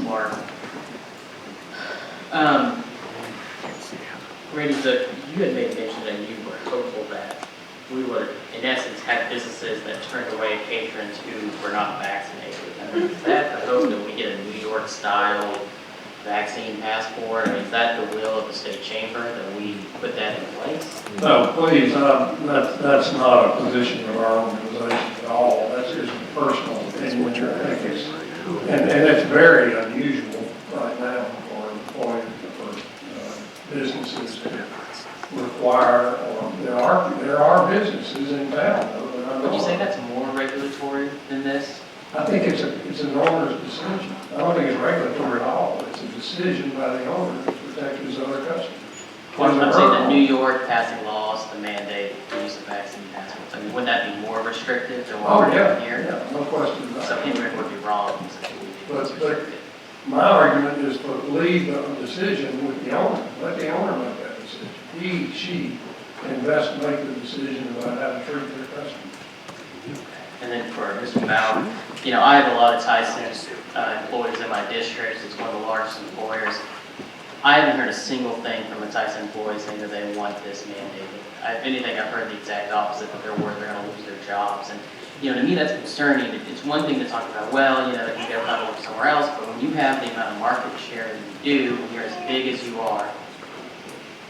Clark. Randy, Zook, you had made mention that you were hopeful that we would, in essence, have businesses that turned away patrons who were not vaccinated. I mean, is that the hope that we get a New York-style vaccine passport? Or is that the will of the state chamber that we put that in place? No, please, that's not a position of our organization at all. That's just a personal opinion. I think it's, and it's very unusual right now for employees, for businesses to require, or there are businesses in town, though, that I know Would you say of. that's more regulatory than this? I think it's an owner's decision. I don't think it's regulatory at all. It's a decision by the owner to protect his other customers. I'm saying that New York passing laws to mandate the use of vaccine passports. I mean, wouldn't that be more restrictive than what we're doing here? Yeah, no question about So it. Henry would be wrong. if he said it would be But restricted. my argument is to leave the decision with the owner. Let the owner make that decision. He, she can best make the decision about how to treat their customers. And then for Mr. Bauer, you know, I have a lot of Tyson employees in my district. It's one of the largest employers. I haven't heard a single thing from a Tyson employee saying that they want this mandated. If anything, I've heard the exact opposite, that they're worried they're going to lose their jobs. And, you know, to me, that's concerning. It's one thing to talk about, well, you know, they can go huddle up somewhere else, but when you have the amount of market share that you do, when you're as big as you are,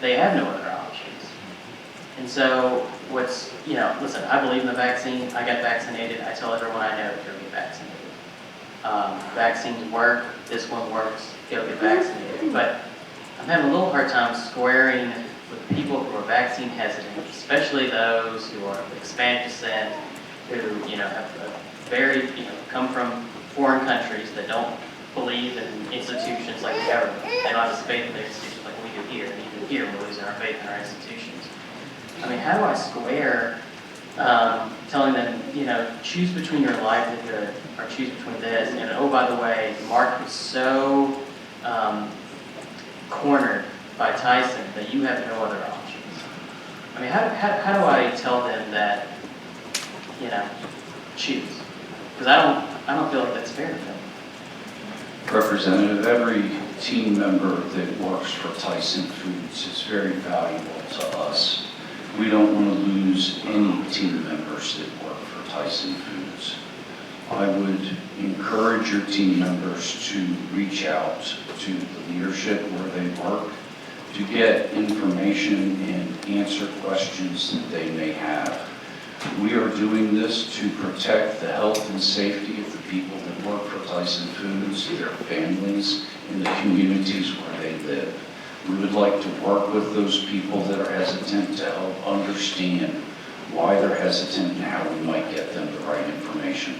they have no other options. And so what's, you know, listen, I believe in the vaccine. I got vaccinated. I tell everyone I know to go get vaccinated. Vaccines work. This one works. Go get vaccinated. But I'm having a little hard time squaring with people who are vaccine hesitant, especially those who are of Hispanic descent, who, you know, have a very, you know, come from foreign countries that don't believe in institutions like the government. They don't have faith in their institutions like we do here. And even here, we're losing our faith in our institutions. I mean, how do I square telling them, you know, choose between your livelihood or choose between this, and oh, by the way, the market is so cornered by Tyson that you have no other options. I mean, how do I tell them that, you know, choose? Because I don't feel like that's fair to them. Representative, every team member that works for Tyson Foods is very valuable to us. We don't want to lose any team members that work for Tyson Foods. I would encourage your team members to reach out to the leadership where they work to get information and answer questions that they may have. We are doing this to protect the health and safety of the people that work for Tyson Foods, their families, and the communities where they live. We would like to work with those people that are hesitant to help understand why they're hesitant and how we might get them the right information.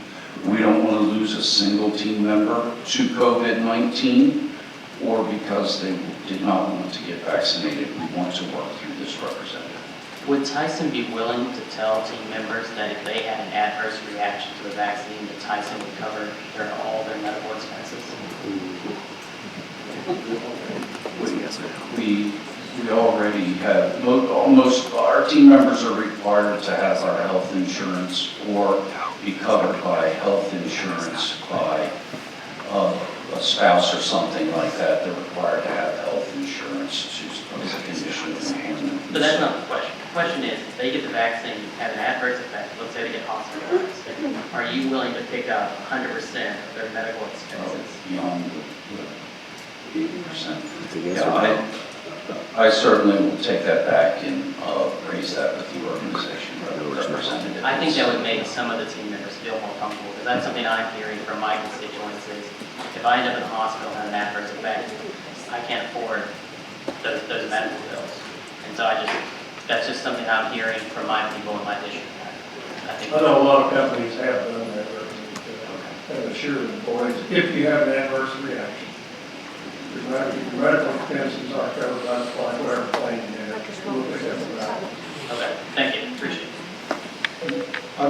We don't want to lose a single team member to COVID-19 or because they did not want to get vaccinated. We want to work through this representative. Would Tyson be willing to tell team members that if they had an adverse reaction to the vaccine, that Tyson would cover all their medical expenses? We already have, most of our team members are required to have our health insurance or be covered by health insurance by a spouse or something like that. They're required to have health insurance as a condition of employment. But that's not the question. The question is, if they get the vaccine, have an adverse effect, let's say they get hospitalized, are you willing to pick up 100% of their medical expenses? Beyond the 80%. Yeah, I certainly will take that back and raise that with the organization representative. I think that would make some of the team members feel more comfortable, because that's something I'm hearing from my constituents is, if I end up in the hospital and have an adverse effect, I can't afford those medical bills. And so that's just something I'm hearing from my people in my district. I know a lot of companies have done that, and assured employees, if you have an adverse reaction, your medical expenses are covered by the flight, whatever plane you have. We'll pick up the value. Okay, thank you, appreciate it.